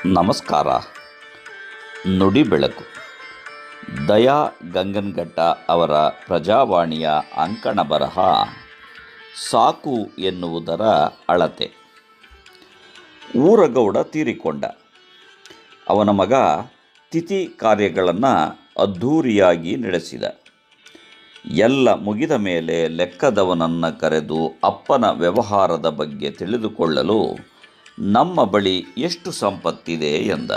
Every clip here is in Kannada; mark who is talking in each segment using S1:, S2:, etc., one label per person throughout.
S1: ನಮಸ್ಕಾರ. ನುಡಿ ಬೆಳಕು. ದಯಾ ಗಂಗನಘಟ್ಟ ಅವರ ಪ್ರಜಾವಾಣಿಯ ಅಂಕಣ ಬರಹ ಸಾಕು ಎನ್ನುವುದರ ಅಳತೆ. ಊರಗೌಡ ತೀರಿಕೊಂಡ. ಅವನ ಮಗ ತಿಥಿ ಕಾರ್ಯಗಳನ್ನು ಅದ್ಧೂರಿಯಾಗಿ ನಡೆಸಿದ. ಎಲ್ಲ ಮುಗಿದ ಮೇಲೆ ಲೆಕ್ಕದವನನ್ನು ಕರೆದು ಅಪ್ಪನ ವ್ಯವಹಾರದ ಬಗ್ಗೆ ತಿಳಿದುಕೊಳ್ಳಲು ನಮ್ಮ ಬಳಿ ಎಷ್ಟು ಸಂಪತ್ತಿದೆ ಎಂದ.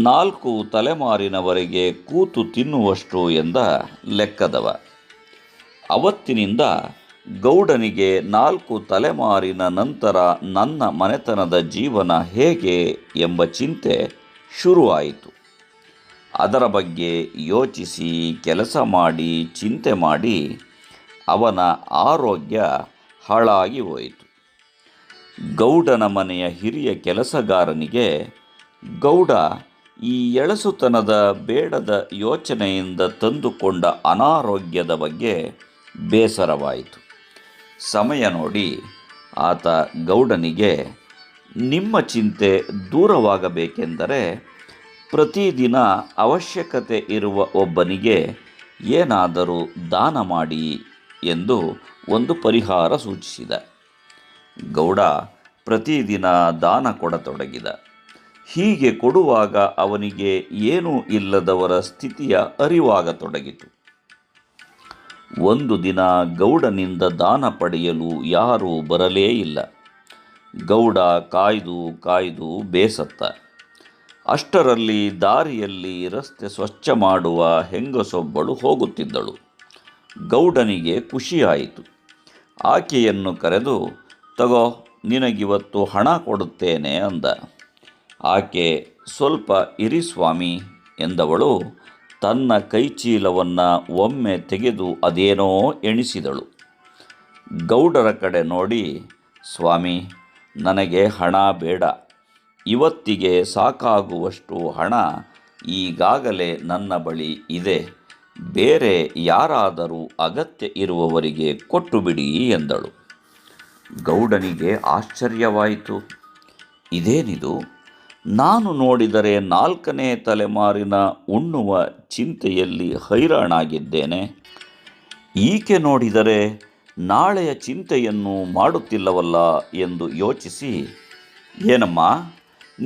S1: 4 ತಲೆಮಾರಿನವರೆಗೆ ಕೂತು ತಿನ್ನುವಷ್ಟು ಎಂದ ಲೆಕ್ಕದವ. ಅವತ್ತಿನಿಂದ ಗೌಡನಿಗೆ 4 ತಲೆಮಾರಿನ ನಂತರ ನನ್ನ ಮನೆತನದ ಜೀವನ ಹೇಗೆ ಎಂಬ ಚಿಂತೆ ಶುರುವಾಯಿತು. ಅದರ ಬಗ್ಗೆ ಯೋಚಿಸಿ ಕೆಲಸ ಮಾಡಿ ಚಿಂತೆ ಮಾಡಿ ಅವನ ಆರೋಗ್ಯ ಹಾಳಾಗಿ ಹೋಯಿತು. ಗೌಡನ ಮನೆಯ ಹಿರಿಯ ಕೆಲಸಗಾರನಿಗೆ ಗೌಡ ಈ ಎಳಸುತನದ ಬೇಡದ ಯೋಚನೆಯಿಂದ ತಂದುಕೊಂಡ ಅನಾರೋಗ್ಯದ ಬಗ್ಗೆ ಬೇಸರವಾಯಿತು. ಸಮಯ ನೋಡಿ ಆತ ಗೌಡನಿಗೆ, ನಿಮ್ಮ ಚಿಂತೆ ದೂರವಾಗಬೇಕೆಂದರೆ ಪ್ರತಿದಿನ ಅವಶ್ಯಕತೆ ಇರುವ ಒಬ್ಬನಿಗೆ ಏನಾದರೂ ದಾನ ಮಾಡಿ ಎಂದು ಒಂದು ಪರಿಹಾರ ಸೂಚಿಸಿದ. ಗೌಡ ಪ್ರತಿದಿನ ದಾನ ಕೊಡತೊಡಗಿದ. ಹೀಗೆ ಕೊಡುವಾಗ ಅವನಿಗೆ ಏನೂ ಇಲ್ಲದವರ ಸ್ಥಿತಿಯ ಅರಿವಾಗತೊಡಗಿತು. ಒಂದು ದಿನ ಗೌಡನಿಂದ ದಾನ ಪಡೆಯಲು ಯಾರೂ ಬರಲೇ ಇಲ್ಲ. ಗೌಡ ಕಾಯ್ದು ಕಾಯ್ದು ಬೇಸತ್ತ. ಅಷ್ಟರಲ್ಲಿ ದಾರಿಯಲ್ಲಿ ರಸ್ತೆ ಸ್ವಚ್ಛ ಮಾಡುವ ಹೆಂಗಸೊಬ್ಬಳು ಹೋಗುತ್ತಿದ್ದಳು. ಗೌಡನಿಗೆ ಖುಷಿಯಾಯಿತು. ಆಕೆಯನ್ನು ಕರೆದು, ತಗೋ, ನಿನಗಿವತ್ತು ಹಣ ಕೊಡುತ್ತೇನೆ ಅಂದ. ಆಕೆ, ಸ್ವಲ್ಪ ಇರಿ ಸ್ವಾಮಿ ಎಂದವಳು ತನ್ನ ಕೈಚೀಲವನ್ನು ಒಮ್ಮೆ ತೆಗೆದು ಅದೇನೋ ಎಣಿಸಿದಳು. ಗೌಡರ ಕಡೆ ನೋಡಿ, ಸ್ವಾಮಿ, ನನಗೆ ಹಣ ಬೇಡ. ಇವತ್ತಿಗೆ ಸಾಕಾಗುವಷ್ಟು ಹಣ ಈಗಾಗಲೇ ನನ್ನ ಬಳಿ ಇದೆ. ಬೇರೆ ಯಾರಾದರೂ ಅಗತ್ಯ ಇರುವವರಿಗೆ ಕೊಟ್ಟುಬಿಡಿ ಎಂದಳು. ಗೌಡನಿಗೆ ಆಶ್ಚರ್ಯವಾಯಿತು. ಇದೇನಿದು? ನಾನು ನೋಡಿದರೆ 4ನೇ ತಲೆಮಾರಿನ ಉಣ್ಣುವ ಚಿಂತೆಯಲ್ಲಿ ಹೈರಾಣಾಗಿದ್ದೇನೆ. ಈಕೆ ನೋಡಿದರೆ ನಾಳೆಯ ಚಿಂತೆಯನ್ನು ಮಾಡುತ್ತಿಲ್ಲವಲ್ಲ ಎಂದು ಯೋಚಿಸಿ, ಏನಮ್ಮ,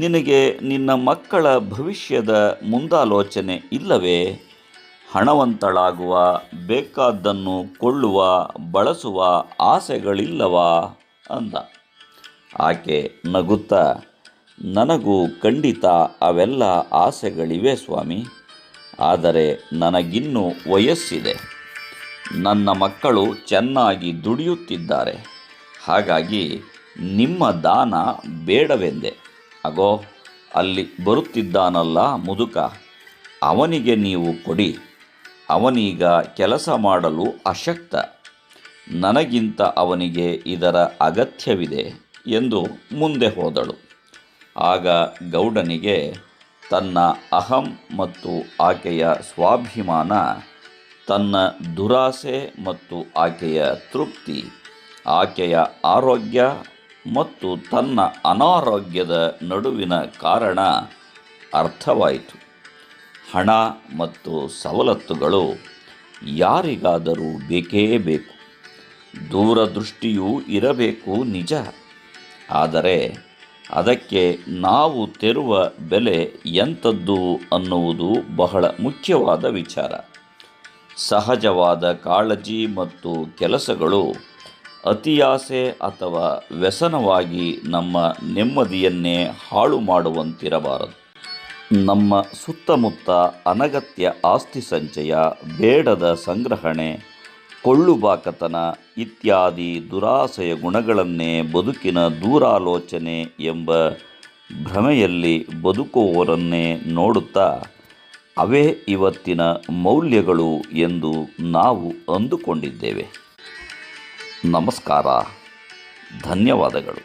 S1: ನಿನಗೆ ನಿನ್ನ ಮಕ್ಕಳ ಭವಿಷ್ಯದ ಮುಂದಾಲೋಚನೆ ಇಲ್ಲವೇ? ಹಣವಂತಳಾಗುವ, ಬೇಕಾದ್ದನ್ನು ಕೊಳ್ಳುವ, ಬಳಸುವ ಆಸೆಗಳಿಲ್ಲವಾ ಅಂದ. ಆಕೆ ನಗುತ್ತಾ, ನನಗೂ ಖಂಡಿತ ಅವೆಲ್ಲ ಆಸೆಗಳಿವೆ ಸ್ವಾಮಿ. ಆದರೆ ನನಗಿನ್ನೂ ವಯಸ್ಸಿದೆ. ನನ್ನ ಮಕ್ಕಳು ಚೆನ್ನಾಗಿ ದುಡಿಯುತ್ತಿದ್ದಾರೆ. ಹಾಗಾಗಿ ನಿಮ್ಮ ದಾನ ಬೇಡವೆಂದೆ. ಅಗೋ, ಅಲ್ಲಿ ಬರುತ್ತಿದ್ದಾನಲ್ಲ ಮುದುಕ, ಅವನಿಗೆ ನೀವು ಕೊಡಿ. ಅವನೀಗ ಕೆಲಸ ಮಾಡಲು ಅಶಕ್ತ. ನನಗಿಂತ ಅವನಿಗೆ ಇದರ ಅಗತ್ಯವಿದೆ ಎಂದು ಮುಂದೆ ಹೋದಳು. ಆಗ ಗೌಡನಿಗೆ ತನ್ನ ಅಹಂ ಮತ್ತು ಆಕೆಯ ಸ್ವಾಭಿಮಾನ, ತನ್ನ ದುರಾಸೆ ಮತ್ತು ಆಕೆಯ ತೃಪ್ತಿ, ಆಕೆಯ ಆರೋಗ್ಯ ಮತ್ತು ತನ್ನ ಅನಾರೋಗ್ಯದ ನಡುವಿನ ಕಾರಣ ಅರ್ಥವಾಯಿತು. ಹಣ ಮತ್ತು ಸವಲತ್ತುಗಳು ಯಾರಿಗಾದರೂ ಬೇಕೇ ಬೇಕು. ದೂರದೃಷ್ಟಿಯೂ ಇರಬೇಕು ನಿಜ. ಆದರೆ ಅದಕ್ಕೆ ನಾವು ತೆರುವ ಬೆಲೆ ಎಂಥದ್ದು ಅನ್ನುವುದು ಬಹಳ ಮುಖ್ಯವಾದ ವಿಚಾರ. ಸಹಜವಾದ ಕಾಳಜಿ ಮತ್ತು ಕೆಲಸಗಳು ಅತಿಯಾಸೆ ಅಥವಾ ವ್ಯಸನವಾಗಿ ನಮ್ಮ ನೆಮ್ಮದಿಯನ್ನೇ ಹಾಳು ಮಾಡುವಂತಿರಬಾರದು. ನಮ್ಮ ಸುತ್ತಮುತ್ತ ಅನಗತ್ಯ ಆಸ್ತಿ ಸಂಚಯ, ಬೇಡದ ಸಂಗ್ರಹಣೆ, ಕೊಳ್ಳುಬಾಕತನ ಇತ್ಯಾದಿ ದುರಾಸೆಯ ಗುಣಗಳನ್ನೇ ಬದುಕಿನ ದೂರಾಲೋಚನೆ ಎಂಬ ಭ್ರಮೆಯಲ್ಲಿ ಬದುಕುವವರನ್ನೇ ನೋಡುತ್ತಾ ಅವೇ ಇವತ್ತಿನ ಮೌಲ್ಯಗಳು ಎಂದು ನಾವು ಅಂದುಕೊಂಡಿದ್ದೇವೆ. ನಮಸ್ಕಾರ. ಧನ್ಯವಾದಗಳು.